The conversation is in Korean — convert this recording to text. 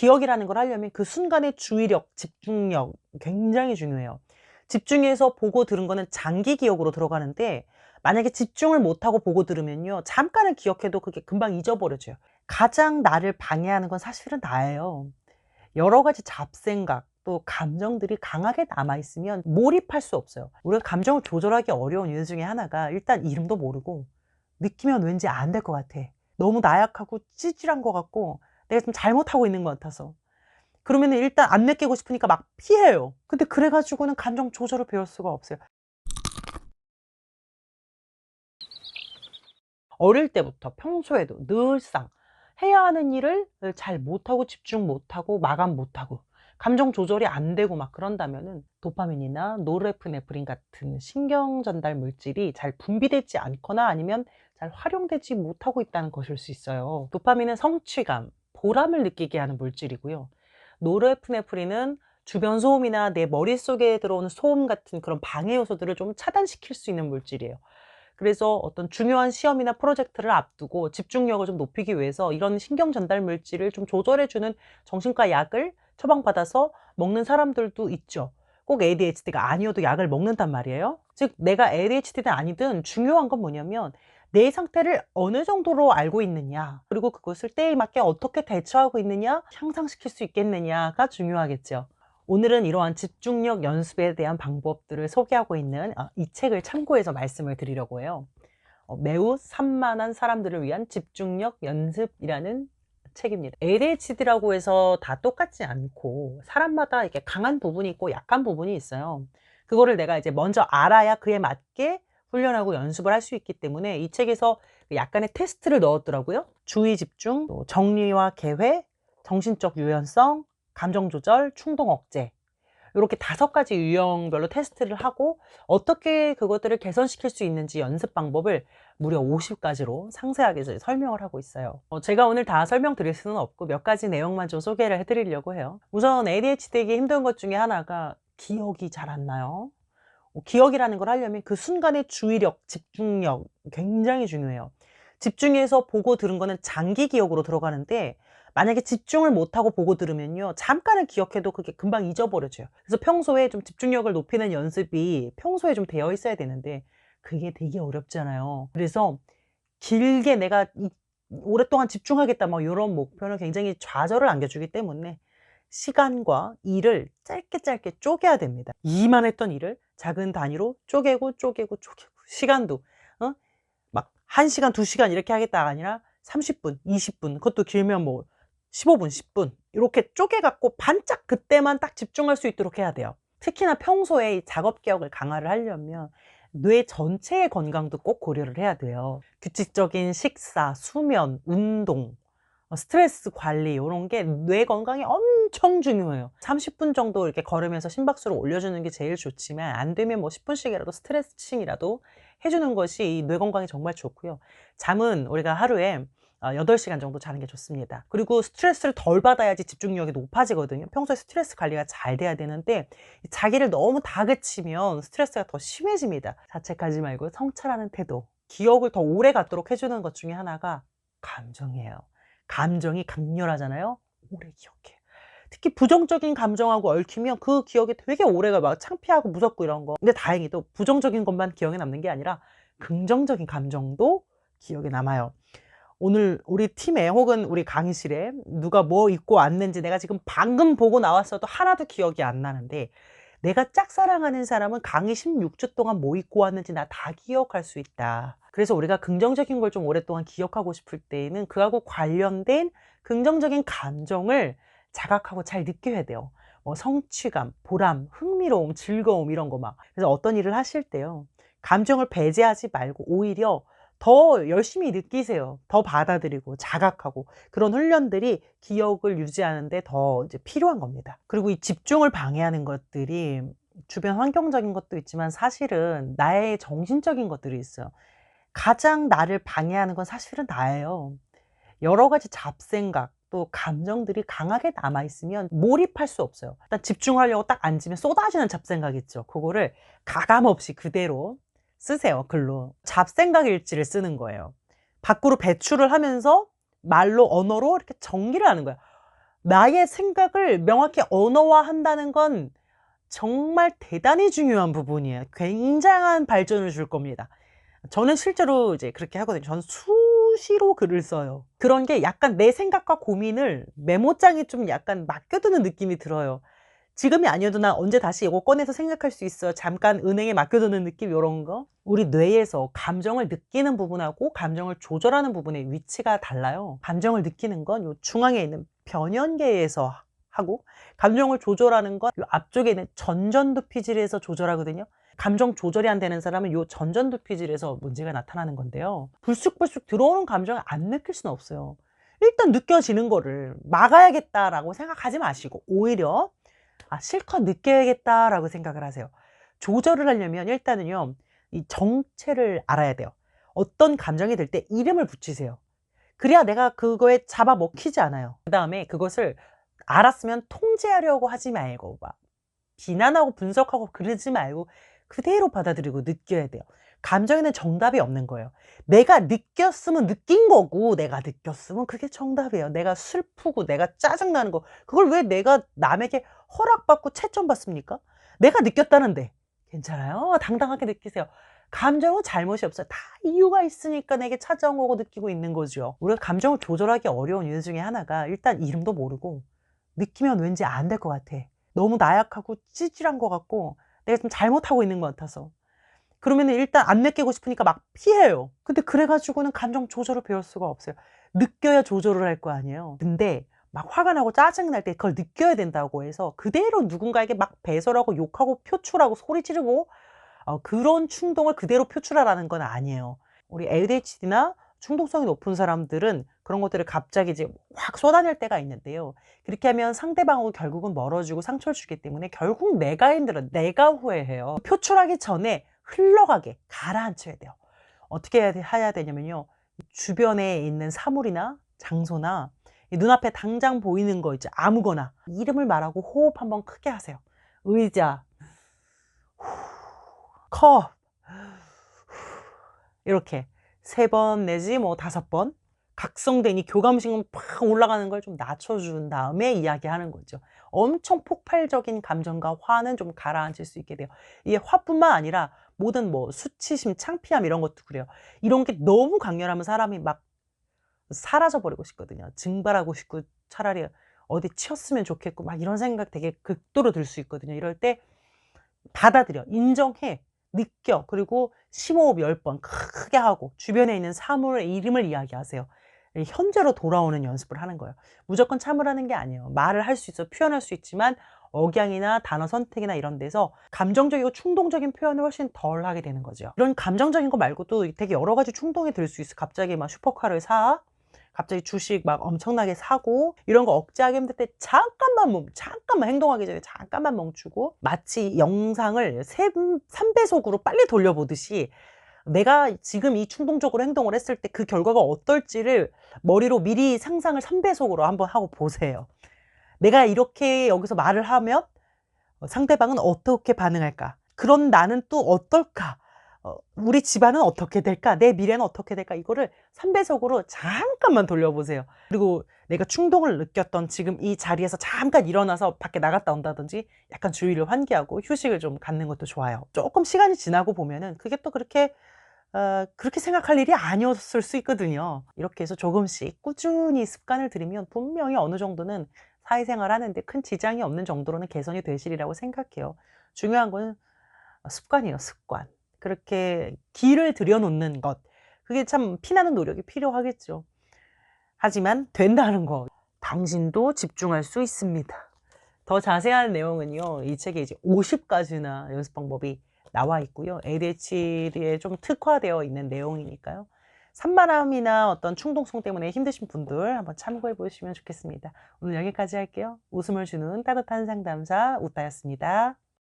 기억이라는 걸 하려면 그 순간의 주의력, 집중력 굉장히 중요해요. 집중해서 보고 들은 거는 장기 기억으로 들어가는데, 만약에 집중을 못하고 보고 들으면요, 잠깐은 기억해도 그게 금방 잊어버려져요. 가장 나를 방해하는 건 사실은 나예요. 여러 가지 잡생각, 또 감정들이 강하게 남아있으면 몰입할 수 없어요. 우리가 감정을 조절하기 어려운 이유 중에 하나가, 일단 이름도 모르고 느끼면 왠지 안 될 것 같아. 너무 나약하고 찌질한 것 같고 내가 좀 잘못하고 있는 것 같아서. 그러면 일단 안 느끼고 싶으니까 막 피해요. 근데 그래 가지고는 감정 조절을 배울 수가 없어요. 어릴 때부터 평소에도 늘상 해야 하는 일을 잘 못하고 집중 못하고 마감 못하고 감정 조절이 안 되고 막 그런다면은 도파민이나 노르에프네프린 같은 신경 전달 물질이 잘 분비되지 않거나 아니면 잘 활용되지 못하고 있다는 것일 수 있어요. 도파민은 성취감, 보람을 느끼게 하는 물질이고요. 노르에프네프린은 주변 소음이나 내 머릿속에 들어오는 소음 같은 그런 방해 요소들을 좀 차단시킬 수 있는 물질이에요. 그래서 어떤 중요한 시험이나 프로젝트를 앞두고 집중력을 좀 높이기 위해서 이런 신경 전달 물질을 좀 조절해 주는 정신과 약을 처방받아서 먹는 사람들도 있죠. 꼭 ADHD가 아니어도 약을 먹는단 말이에요. 즉 내가 ADHD든 아니든 중요한 건 뭐냐면 내 상태를 어느 정도로 알고 있느냐, 그리고 그것을 때에 맞게 어떻게 대처하고 있느냐, 향상시킬 수 있겠느냐가 중요하겠죠. 오늘은 이러한 집중력 연습에 대한 방법들을 소개하고 있는 이 책을 참고해서 말씀을 드리려고 해요. 매우 산만한 사람들을 위한 집중력 연습이라는 책입니다. ADHD라고 해서 다 똑같지 않고 사람마다 이렇게 강한 부분이 있고 약한 부분이 있어요. 그거를 내가 이제 먼저 알아야 그에 맞게 훈련하고 연습을 할 수 있기 때문에 이 책에서 약간의 테스트를 넣었더라고요. 주의 집중, 또 정리와 계획, 정신적 유연성, 감정 조절, 충동 억제, 요렇게 5가지 유형별로 테스트를 하고 어떻게 그것들을 개선시킬 수 있는지 연습 방법을 무려 50가지로 상세하게 이제 설명을 하고 있어요. 제가 오늘 다 설명드릴 수는 없고 몇 가지 내용만 좀 소개를 해 드리려고 해요. 우선 ADHD에게 힘든 것 중에 하나가 기억이 잘 안 나요. 기억이라는 걸 하려면 그 순간의 주의력, 집중력 굉장히 중요해요. 집중해서 보고 들은 거는 장기 기억으로 들어가는데, 만약에 집중을 못하고 보고 들으면요, 잠깐은 기억해도 그게 금방 잊어버려져요. 그래서 평소에 좀 집중력을 높이는 연습이 평소에 좀 되어 있어야 되는데 그게 되게 어렵잖아요. 그래서 길게 내가 오랫동안 집중하겠다 뭐 요런 목표는 굉장히 좌절을 안겨주기 때문에 시간과 일을 짧게 짧게 쪼개야 됩니다. 이만했던 일을 작은 단위로 쪼개고 쪼개고 쪼개고, 시간도 막 1시간 2시간 이렇게 하겠다가 아니라 30분 20분, 그것도 길면 뭐 15분 10분 이렇게 쪼개 갖고 반짝 그때만 딱 집중할 수 있도록 해야 돼요. 특히나 평소에 이 작업 기억을 강화를 하려면 뇌 전체의 건강도 꼭 고려를 해야 돼요. 규칙적인 식사, 수면, 운동, 스트레스 관리 요런 게 뇌 건강에 엄청 중요해요. 30분 정도 이렇게 걸으면서 심박수를 올려주는 게 제일 좋지만 안 되면 뭐 10분씩이라도 스트레칭이라도 해 주는 것이 이 뇌 건강에 정말 좋고요. 잠은 우리가 하루에 8시간 정도 자는 게 좋습니다. 그리고 스트레스를 덜 받아야지 집중력이 높아지거든요. 평소에 스트레스 관리가 잘 돼야 되는데 자기를 너무 다그치면 스트레스가 더 심해집니다. 자책하지 말고 성찰하는 태도, 기억을 더 오래 갖도록 해 주는 것 중에 하나가 감정이에요. 감정이 강렬하잖아요. 오래 기억해. 특히 부정적인 감정하고 얽히면 그 기억이 되게 오래가, 막 창피하고 무섭고 이런 거. 근데 다행히도 부정적인 것만 기억에 남는 게 아니라 긍정적인 감정도 기억에 남아요. 오늘 우리 팀에 혹은 우리 강의실에 누가 뭐 입고 왔는지 내가 지금 방금 보고 나왔어도 하나도 기억이 안 나는데, 내가 짝사랑하는 사람은 강의 16주 동안 뭐 입고 왔는지 나 다 기억할 수 있다. 그래서 우리가 긍정적인 걸 좀 오랫동안 기억하고 싶을 때에는 그하고 관련된 긍정적인 감정을 자각하고 잘 느껴야 돼요. 성취감, 보람, 흥미로움, 즐거움 이런 거 막. 그래서 어떤 일을 하실 때요, 감정을 배제하지 말고 오히려 더 열심히 느끼세요. 더 받아들이고 자각하고, 그런 훈련들이 기억을 유지하는 데 더 이제 필요한 겁니다. 그리고 이 집중을 방해하는 것들이 주변 환경적인 것도 있지만 사실은 나의 정신적인 것들이 있어요. 가장 나를 방해하는 건 사실은 나예요. 여러 가지 잡생각, 또 감정들이 강하게 남아 있으면 몰입할 수 없어요. 일단 집중하려고 딱 앉으면 쏟아지는 잡생각 있죠. 그거를 가감 없이 그대로 쓰세요, 글로. 잡생각 일지를 쓰는 거예요. 밖으로 배출을 하면서 말로, 언어로 이렇게 정리를 하는 거예요. 나의 생각을 명확히 언어화한다는 건 정말 대단히 중요한 부분이에요. 굉장한 발전을 줄 겁니다. 저는 실제로 이제 그렇게 하거든요. 저는 수시로 글을 써요. 그런 게 약간 내 생각과 고민을 메모장에 좀 약간 맡겨두는 느낌이 들어요. 지금이 아니어도 나 언제 다시 이거 꺼내서 생각할 수 있어요. 잠깐 은행에 맡겨두는 느낌, 요런 거. 우리 뇌에서 감정을 느끼는 부분하고 감정을 조절하는 부분의 위치가 달라요. 감정을 느끼는 건 요 중앙에 있는 변연계에서 하고, 감정을 조절하는 건 요 앞쪽에 있는 전전두피질에서 조절하거든요. 감정 조절이 안 되는 사람은 요 전전두피질에서 문제가 나타나는 건데요. 불쑥불쑥 들어오는 감정을 안 느낄 수는 없어요. 일단 느껴지는 거를 막아야겠다라고 생각하지 마시고, 오히려 실컷 느껴야겠다라고 생각을 하세요. 조절을 하려면 일단은요, 이 정체를 알아야 돼요. 어떤 감정이 들 때 이름을 붙이세요. 그래야 내가 그거에 잡아먹히지 않아요. 그 다음에 그것을 알았으면 통제하려고 하지 말고, 막 비난하고 분석하고 그러지 말고 그대로 받아들이고 느껴야 돼요. 감정에는 정답이 없는 거예요. 내가 느꼈으면 느낀 거고, 내가 느꼈으면 그게 정답이에요. 내가 슬프고 내가 짜증나는 거, 그걸 왜 내가 남에게 허락받고 채점받습니까? 내가 느꼈다는데 괜찮아요. 당당하게 느끼세요. 감정은 잘못이 없어요. 다 이유가 있으니까 내게 찾아온 거고 느끼고 있는 거죠. 우리가 감정을 조절하기 어려운 이유 중에 하나가, 일단 이름도 모르고 느끼면 왠지 안 될 것 같아. 너무 나약하고 찌질한 것 같고 내가 좀 잘못하고 있는 것 같아서. 그러면 일단 안 느끼고 싶으니까 막 피해요. 근데 그래가지고는 감정 조절을 배울 수가 없어요. 느껴야 조절을 할 거 아니에요. 근데 막 화가 나고 짜증날 때 그걸 느껴야 된다고 해서 그대로 누군가에게 막 배설하고 욕하고 표출하고 소리 지르고 그런 충동을 그대로 표출하라는 건 아니에요. 우리 ADHD나 충동성이 높은 사람들은 그런 것들을 갑자기 이제 확 쏟아낼 때가 있는데요. 그렇게 하면 상대방하고 결국은 멀어지고 상처를 주기 때문에 결국 내가 힘들어, 내가 후회해요. 표출하기 전에 흘러가게 가라앉혀야 돼요. 어떻게 해야 되냐면요, 주변에 있는 사물이나 장소나 이 눈앞에 당장 보이는 거 있죠, 아무거나 이름을 말하고 호흡 한번 크게 하세요. 의자, 컵, 이렇게 3번 내지 뭐 5번 각성되니 교감신경 팍 올라가는 걸 좀 낮춰준 다음에 이야기하는 거죠. 엄청 폭발적인 감정과 화는 좀 가라앉힐 수 있게 돼요. 이게 화뿐만 아니라 모든 뭐 수치심, 창피함 이런 것도 그래요. 이런 게 너무 강렬하면 사람이 막 사라져 버리고 싶거든요. 증발하고 싶고 차라리 어디 치였으면 좋겠고 막 이런 생각 되게 극도로 들 수 있거든요. 이럴 때 받아들여, 인정해, 느껴, 그리고 심호흡 10번 크게 하고 주변에 있는 사물의 이름을 이야기하세요. 현재로 돌아오는 연습을 하는 거예요. 무조건 참으라는 게 아니에요. 말을 할 수 있어, 표현할 수 있지만 억양이나 단어 선택이나 이런 데서 감정적이고 충동적인 표현을 훨씬 덜 하게 되는 거죠. 이런 감정적인 거 말고도 되게 여러 가지 충동이 들 수 있어. 갑자기 막 슈퍼카를 사, 갑자기 주식 막 엄청나게 사고, 이런 거 억제하기 힘들 때 잠깐만 행동하기 전에 잠깐만 멈추고, 마치 영상을 3배속으로 빨리 돌려보듯이 내가 지금 이 충동적으로 행동을 했을 때 그 결과가 어떨지를 머리로 미리 상상을 3배속으로 한번 하고 보세요. 내가 이렇게 여기서 말을 하면 상대방은 어떻게 반응할까? 그런 나는 또 어떨까? 우리 집안은 어떻게 될까? 내 미래는 어떻게 될까? 이거를 3배속으로 잠깐만 돌려보세요. 그리고 내가 충동을 느꼈던 지금 이 자리에서 잠깐 일어나서 밖에 나갔다 온다든지 약간 주의를 환기하고 휴식을 좀 갖는 것도 좋아요. 조금 시간이 지나고 보면은 그게 또 그렇게 생각할 일이 아니었을 수 있거든요. 이렇게 해서 조금씩 꾸준히 습관을 들이면 분명히 어느 정도는 사회생활 하는데 큰 지장이 없는 정도로는 개선이 되시리라고 생각해요. 중요한 거는 습관이에요, 습관. 그렇게 길을 들여놓는 것. 그게 참 피나는 노력이 필요하겠죠. 하지만 된다는 거. 당신도 집중할 수 있습니다. 더 자세한 내용은요, 이 책에 이제 50가지나 연습 방법이 나와 있고요. ADHD에 좀 특화되어 있는 내용이니까요. 산만함이나 어떤 충동성 때문에 힘드신 분들 한번 참고해 보시면 좋겠습니다. 오늘 여기까지 할게요. 웃음을 주는 따뜻한 상담사 웃다였습니다.